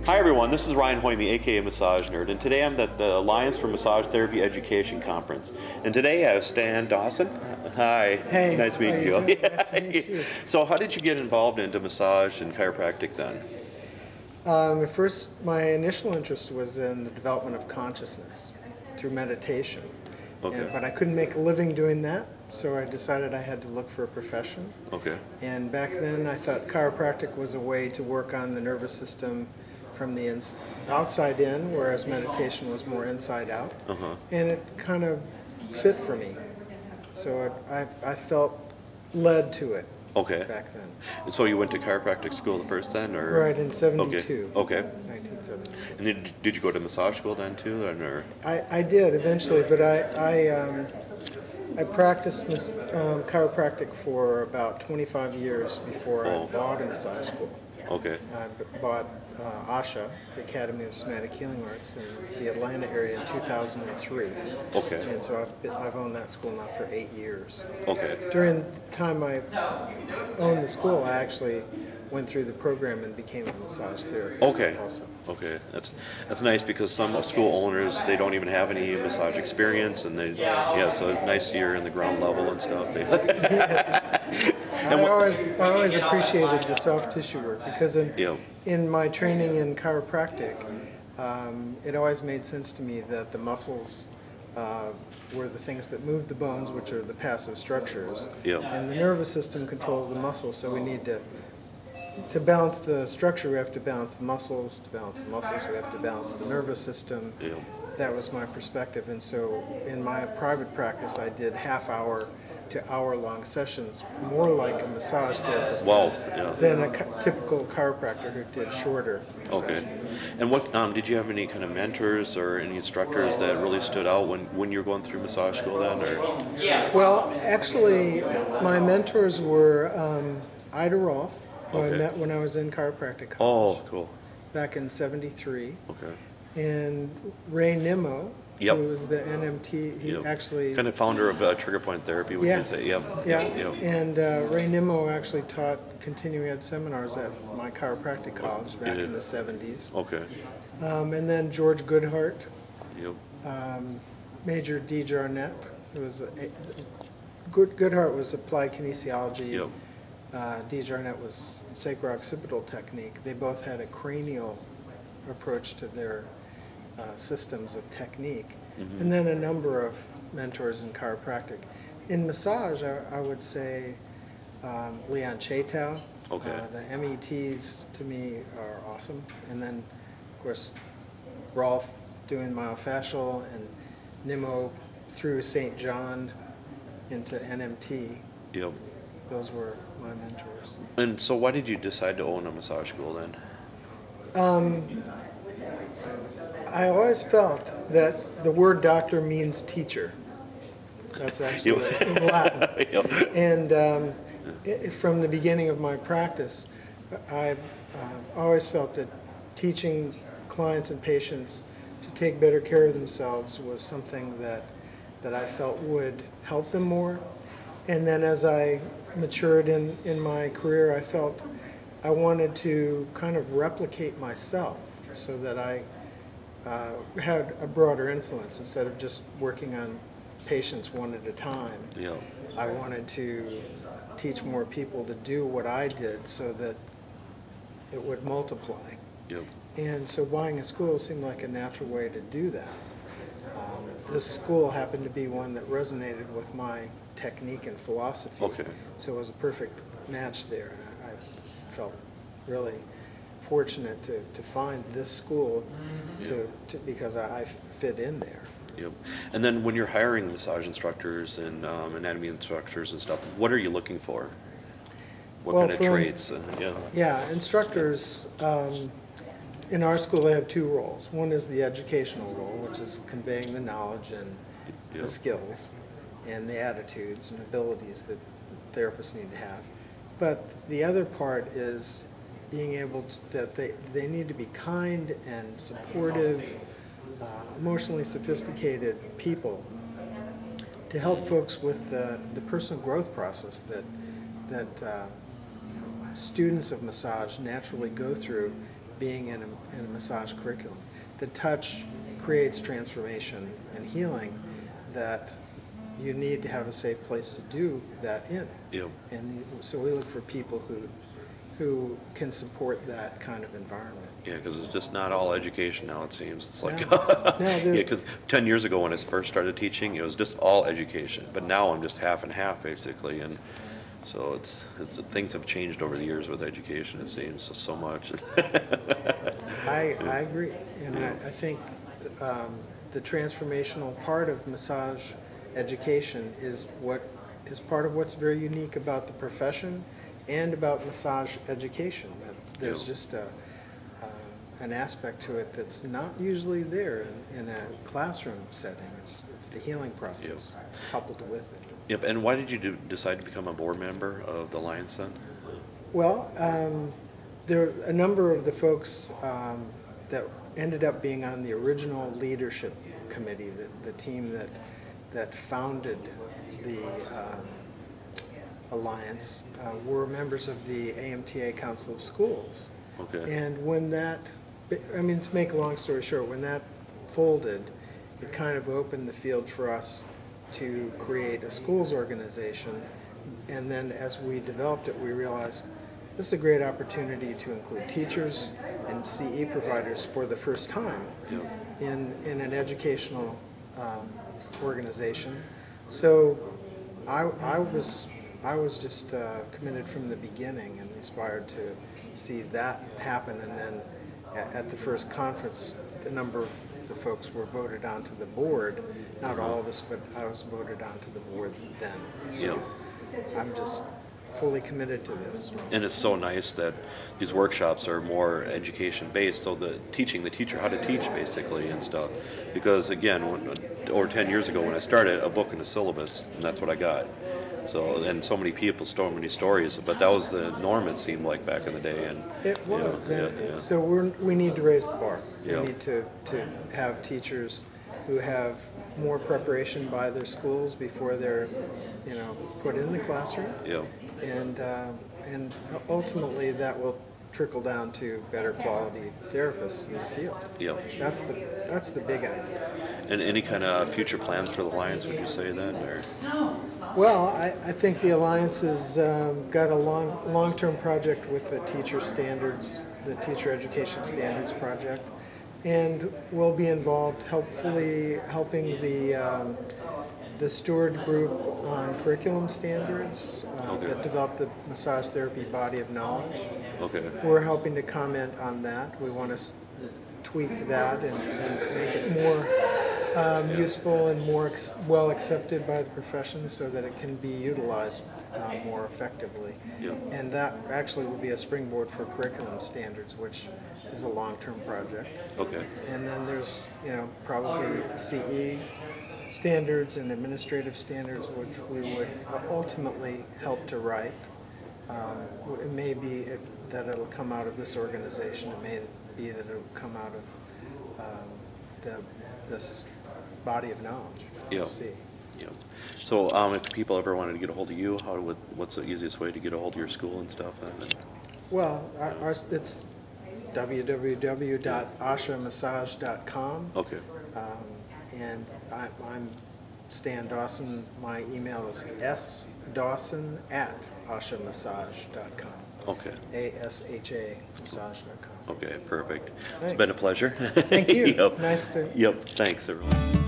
Hi everyone, this is Ryan Hoyme, aka Massage Nerd, and today I'm at the Alliance for Massage Therapy Education Conference. And today I have Stan Dawson. Hi. Hey. Nice meeting you. Nice to meet you. So how did you get involved into massage and chiropractic then? My initial interest was in the development of consciousness through meditation. Okay. But I couldn't make a living doing that, so I decided I had to look for a profession. Okay. And back then I thought chiropractic was a way to work on the nervous system from the outside in, whereas meditation was more inside out. And it kind of fit for me. So I felt led to it. Okay. Back then. And so you went to chiropractic school the first then, or? Right, in 72. Okay. 1972. And then did you go to massage school then too, or? I did eventually, but I practiced chiropractic for about 25 years before I bought a massage school. Okay. I bought ASHA, the Academy of Somatic Healing Arts, in the Atlanta area in 2003. Okay. And so I've owned that school now for 8 years. Okay. During the time I owned the school, I actually went through the program and became a massage therapist. Okay. Also. Okay. That's nice because some school owners, they don't even have any massage experience, and so nice you're in the ground level and stuff. Yes. I always appreciated the soft tissue work because in my training in chiropractic, it always made sense to me that the muscles were the things that move the bones, which are the passive structures, and the nervous system controls the muscles. So we need to balance the structure, we have to balance the muscles. To balance the muscles, we have to balance the nervous system. That was my perspective, and so in my private practice, I did half-hour to hour-long sessions, more like a massage therapist than a typical chiropractor who did shorter sessions. And what did you have any kind of mentors or any instructors that really stood out when you were going through massage school then? Or? Well, actually, my mentors were Ida Rolf, who I met when I was in chiropractic college. Oh, cool. Back in '73. Okay. And Ray Nimmo, who was the NMT. He actually kind of founder of Trigger Point Therapy, would you say? And Ray Nimmo actually taught continuing ed seminars at my chiropractic college back in the '70s. Okay. And then George Goodhart. Yep. Major D. Jarnett. Goodhart was applied kinesiology. Yep. D. Jarnett was sacro-occipital technique. They both had a cranial approach to their systems of technique, and then a number of mentors in chiropractic. In massage, I would say Leon Chatow. The METs to me are awesome, and then of course Rolf doing myofascial, and Nimmo through St. John into NMT. Yep. Those were my mentors. And so why did you decide to own a massage school then? I always felt that the word doctor means teacher. That's actually in Latin. And from the beginning of my practice, I always felt that teaching clients and patients to take better care of themselves was something that I felt would help them more. And then as I matured in my career, I felt I wanted to kind of replicate myself so that I had a broader influence instead of just working on patients one at a time. I wanted to teach more people to do what I did so that it would multiply. And so buying a school seemed like a natural way to do that. This school happened to be one that resonated with my technique and philosophy. So it was a perfect match there. And I felt really fortunate to find this school because I fit in there. And then when you're hiring massage instructors and anatomy instructors and stuff, what are you looking for? What kind of traits? Instructors, in our school they have two roles. One is the educational role, which is conveying the knowledge and the skills and the attitudes and abilities that therapists need to have. But the other part is being able to, they need to be kind and supportive, emotionally sophisticated people to help folks with the personal growth process that students of massage naturally go through being in a massage curriculum. The touch creates transformation and healing that you need to have a safe place to do that in. Yep. And so we look for people who can support that kind of environment. Yeah, because it's just not all education now, it seems. It's like, No, yeah, because 10 years ago when I first started teaching, it was just all education. But now I'm just half and half, basically. And so it's things have changed over the years with education, it seems, so much. I agree. And I think the transformational part of massage education is part of what's very unique about the profession and about massage education. That there's just an aspect to it that's not usually there in a classroom setting. It's the healing process coupled with it. Yep. And why did you decide to become a board member of the Alliance then? Well, there are a number of the folks that ended up being on the original leadership committee, the team that founded the Alliance, were members of the AMTA Council of Schools. Okay. And when that, I mean, to make a long story short, when that folded, it kind of opened the field for us to create a schools organization. And then as we developed it, we realized this is a great opportunity to include teachers and CE providers for the first time in an educational organization. So I was just committed from the beginning and inspired to see that happen. And then at the first conference, a number of the folks were voted onto the board. Not all of us, but I was voted onto the board then. So I'm just fully committed to this. And it's so nice that these workshops are more education based, so teaching the teacher how to teach basically and stuff. Because again, over 10 years ago when I started, a book and a syllabus, and that's what I got. So, and so many people, so many stories, but that was the norm, it seemed like, back in the day. And it was. So we need to raise the bar. Yeah. We need to have teachers who have more preparation by their schools before they're, put in the classroom. Yeah. And ultimately that will trickle down to better quality therapists in the field. Yeah. That's the big idea. And any kind of future plans for the Alliance, would you say then? Or? Well, I think the Alliance has got a long-term project with the teacher standards, the Teacher Education Standards Project, and we'll be involved hopefully helping the Steward Group on curriculum standards that developed the massage therapy body of knowledge. Okay. We're helping to comment on that. We want to tweak that and make it more useful and more well accepted by the profession so that it can be utilized more effectively. Yep. And that actually will be a springboard for curriculum standards, which is a long-term project. Okay. And then there's, probably CE standards and administrative standards, which we would ultimately help to write. It may be that it'll come out of this organization. It may be that it'll come out of this body of knowledge. We'll see. Yeah. So if people ever wanted to get a hold of you, what's the easiest way to get a hold of your school and stuff? Well, it's www.ashamassage.com. Okay. And I'm Stan Dawson. My email is sdawson@ashamassage.com. Okay. ASHA massage.com. Okay, perfect. Thanks. It's been a pleasure. Thank you. Yep. Nice to. Yep. Thanks, everyone.